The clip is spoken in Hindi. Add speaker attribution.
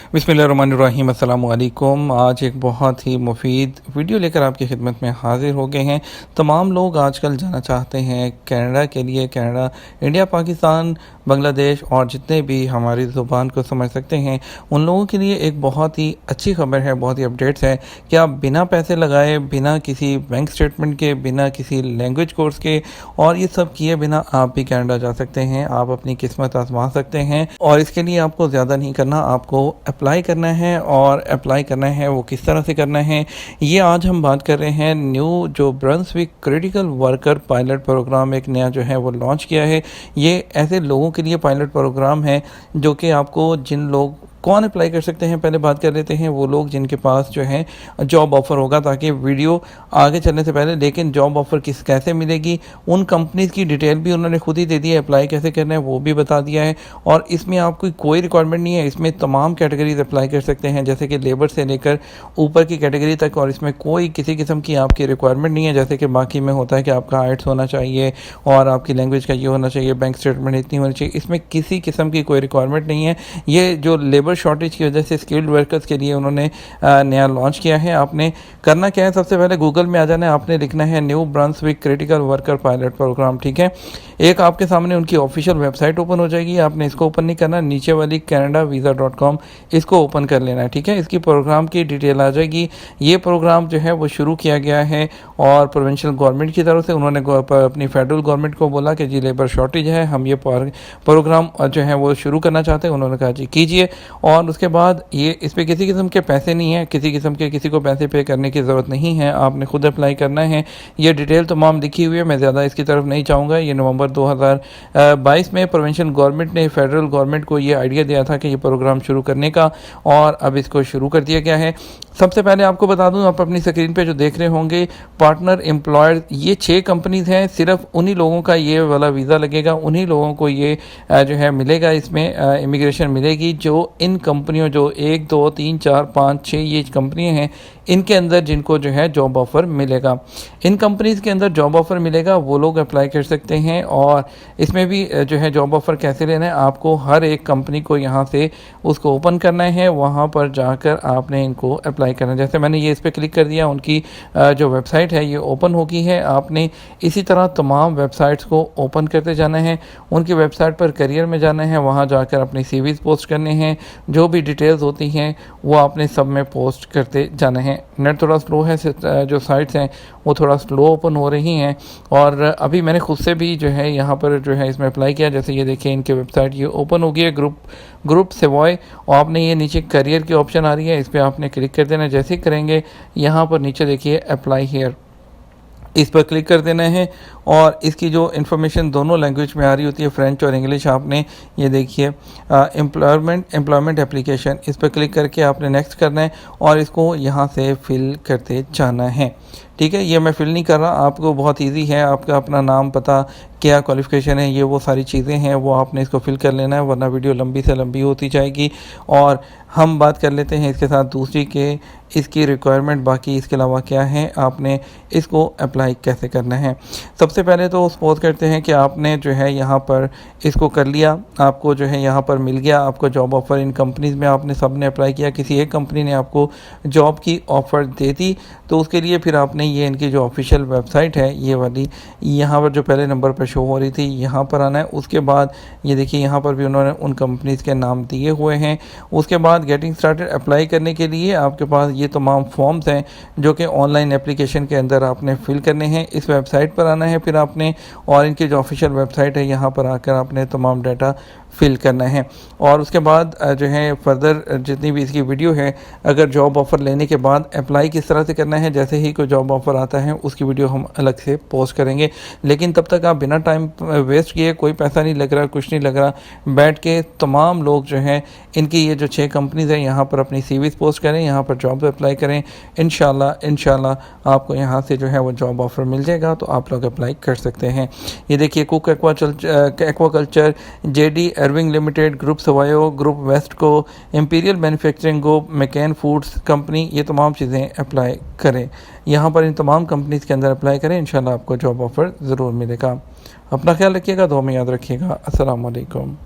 Speaker 1: बिस्मिल्लाहिर्रहमानिर्रहीम, अस्सलाम वालेकुम। आज एक बहुत ही मुफीद वीडियो लेकर आपकी खिदमत में हाज़िर हो गए हैं। तमाम लोग आजकल जाना चाहते हैं कनाडा के लिए। कनाडा, इंडिया, पाकिस्तान, बांग्लादेश और जितने भी हमारी ज़ुबान को समझ सकते हैं उन लोगों के लिए एक बहुत ही अच्छी खबर है, बहुत ही अपडेट्स है कि आप बिना पैसे लगाए, बिना किसी बैंक स्टेटमेंट के, बिना किसी लैंग्वेज कोर्स के और ये सब किए बिना आप भी कनाडा जा सकते हैं। आप अपनी किस्मत आजमा सकते हैं और इसके लिए आपको ज़्यादा नहीं करना, आपको अप्लाई करना है। और अप्लाई करना है वो किस तरह से करना है, ये आज हम बात कर रहे हैं। न्यू जो Brunswick critical worker pilot program एक नया जो है वो लॉन्च किया है। ये ऐसे लोगों के लिए पायलट प्रोग्राम है जो कि आपको, जिन लोग कौन अप्लाई कर सकते हैं पहले बात कर लेते हैं। वो लोग जिनके पास जो है जॉब ऑफ़र होगा, ताकि वीडियो आगे चलने से पहले, लेकिन जॉब ऑफ़र कैसे मिलेगी, उन कंपनीज़ की डिटेल भी उन्होंने खुद ही दे दी है। अप्लाई कैसे करना है वो भी बता दिया है। और इसमें आपको कोई रिक्वायरमेंट नहीं है, इसमें तमाम कैटेगरीज अप्लाई कर सकते हैं, जैसे कि लेबर से लेकर ऊपर की कैटेगरी तक। और इसमें कोई किसी किस्म की आपकी रिक्वायरमेंट नहीं है, जैसे कि बाकी में होता है कि आपका आइट्स होना चाहिए और आपकी लैंग्वेज का ये होना चाहिए, बैंक स्टेटमेंट इतनी होनी चाहिए। इसमें किसी किस्म की कोई रिक्वायरमेंट नहीं है। ये जो लेबर शॉर्टेज की वजह से स्किल्ड वर्कर्स के लिए उन्होंने नया लॉन्च किया है। आपने करना क्या है, सबसे पहले गूगल में आ जाना है, आपने लिखना है New Brunswick critical worker pilot program. ठीक है, एक आपके सामने उनकी ऑफिशियल वेबसाइट ओपन हो जाएगी। आपने इसको ओपन नहीं करना, नीचे वाली canadavisa.com इसको ओपन कर लेना है। ठीक है, इसकी प्रोग्राम की डिटेल आ जाएगी। ये प्रोग्राम जो है वो शुरू किया गया है और प्रोविंशियल गवर्नमेंट की तरफ से उन्होंने अपनी फेडरल गवर्नमेंट को बोला कि जी लेबर शॉर्टेज है, हम ये प्रोग्राम जो है वो शुरू करना चाहते हैं। उन्होंने कहा जी कीजिए। और उसके बाद ये इस पर किसी किस्म के पैसे नहीं है, किसी किस्म के किसी को पैसे पे करने की ज़रूरत नहीं है, आपने खुद अप्लाई करना है। ये डिटेल तमाम लिखी हुई है, मैं ज़्यादा इसकी तरफ नहीं चाहूँगा। ये नवंबर 2022 में प्रोविंशियल गवर्नमेंट ने फेडरल गवर्नमेंट को ये आइडिया दिया था कि ये प्रोग्राम शुरू करने का, और अब इसको शुरू कर दिया गया है। सबसे पहले आपको बता दूं, आप अपनी स्क्रीन पे जो देख रहे होंगे पार्टनर एम्प्लॉयर, ये 6 कंपनीज़ हैं। सिर्फ उन्हीं लोगों का ये वाला वीज़ा लगेगा, उन्हीं लोगों को ये जो है मिलेगा, इसमें इमिग्रेशन मिलेगी जो इन कंपनियों, जो 1 2 3 4 5 6 ये कंपनियां हैं, इनके अंदर जिनको जो है जॉब ऑफ़र मिलेगा। इन कंपनीज़ के अंदर जॉब ऑफ़र मिलेगा, वो लोग अप्लाई कर सकते हैं। और इसमें भी जो है जॉब ऑफ़र कैसे लेना है, आपको हर एक कंपनी को यहाँ से उसको ओपन करना है, वहाँ पर जाकर आपने इनको अप्लाई करना है। जैसे मैंने ये इस पर क्लिक कर दिया, उनकी जो वेबसाइट है ये ओपन हो गई है। आपने इसी तरह तमाम वेबसाइट्स को ओपन करते जाना है। उनकी वेबसाइट पर करियर में जाना है, वहाँ जाकर अपनी सीवीज़ पोस्ट करने हैं, जो भी डिटेल्स होती हैं वो आपने सब में पोस्ट करते जाना है। नेट थोड़ा स्लो है, जो साइट्स हैं वो थोड़ा स्लो ओपन हो रही हैं। और अभी मैंने खुद से भी जो है यहाँ पर जो है इसमें अप्लाई किया। जैसे ये देखिए इनकी वेबसाइट ये ओपन हो गई है, ग्रुप सेवॉय। और आपने ये नीचे करियर की ऑप्शन आ रही है, इस पर आपने क्लिक कर देना है। जैसे ही करेंगे यहाँ पर नीचे देखिए अप्लाई हियर, इस पर क्लिक कर देना है। और इसकी जो इन्फॉर्मेशन दोनों लैंग्वेज में आ रही होती है, फ्रेंच और इंग्लिश, आपने ये देखिए एम्प्लॉयमेंट एप्लीकेशन, इस पर क्लिक करके आपने नेक्स्ट करना है और इसको यहाँ से फिल करते जाना है। ठीक है, ये मैं फिल नहीं कर रहा, आपको बहुत इजी है। आपका अपना नाम, पता, क्या क्वालिफ़िकेशन है, ये वो सारी चीज़ें हैं, वो आपने इसको फिल कर लेना है, वरना वीडियो लंबी से लंबी होती जाएगी। और हम बात कर लेते हैं इसके साथ दूसरी के इसकी रिक्वायरमेंट, बाकी इसके अलावा क्या है, आपने इसको अप्लाई कैसे करना है। सबसे पहले तो सपोज करते हैं कि आपने जो है यहाँ पर इसको कर लिया, आपको जो है यहाँ पर मिल गया, आपको जॉब ऑफ़र इन कंपनीज़ में आपने सब ने अप्लाई किया, किसी एक कंपनी ने आपको जॉब की ऑफ़र दे दी, तो उसके लिए फिर आपने ये इनकी जो ऑफिशियल वेबसाइट है ये वाली, यहाँ पर जो पहले नंबर पर शो हो रही थी, यहाँ पर आना है। उसके बाद ये देखिए यहाँ पर भी उन्होंने उन कंपनीज़ के नाम दिए हुए हैं। उसके बाद गेटिंग स्टार्टेड, अप्लाई करने के लिए आपके पास ये तमाम फॉर्म्स हैं जो कि ऑनलाइन एप्लीकेशन के अंदर आपने फिल करने हैं। इस वेबसाइट पर आना है फिर आपने, और इनकी जो ऑफिशियल वेबसाइट है यहाँ पर आकर आपने तमाम डाटा फिल करना है। और उसके बाद जो है फर्दर जितनी भी इसकी वीडियो है, अगर जॉब ऑफ़र लेने के बाद अप्लाई किस तरह से करना है, जैसे ही कोई जॉब ऑफ़र आता है उसकी वीडियो हम अलग से पोस्ट करेंगे। लेकिन तब तक आप बिना टाइम वेस्ट किए, कोई पैसा नहीं लग रहा, कुछ नहीं लग रहा, बैठ के तमाम लोग जो हैं इनकी ये जो 6 कंपनीज़ हैं यहाँ पर अपनी सीवीज़ पोस्ट करें, यहाँ पर जॉब अप्लाई करें। इंशाल्लाह आपको यहाँ से जो है वो जॉब ऑफ़र मिल जाएगा, तो आप लोग अप्लाई कर सकते हैं। ये देखिए Cook aquaculture, J D Irving limited, group सवायो, group West Co, Imperial manufacturing Co, McCain foods company, ये तमाम चीज़ें अप्लाई करें। यहाँ पर इन तमाम कंपनीज़ के अंदर अप्लाई करें, इंशाल्लाह आपको जॉब ऑफ़र ज़रूर मिलेगा। अपना ख्याल रखिएगा, दुआ में याद रखिएगा। अस्सलाम वालेकुम।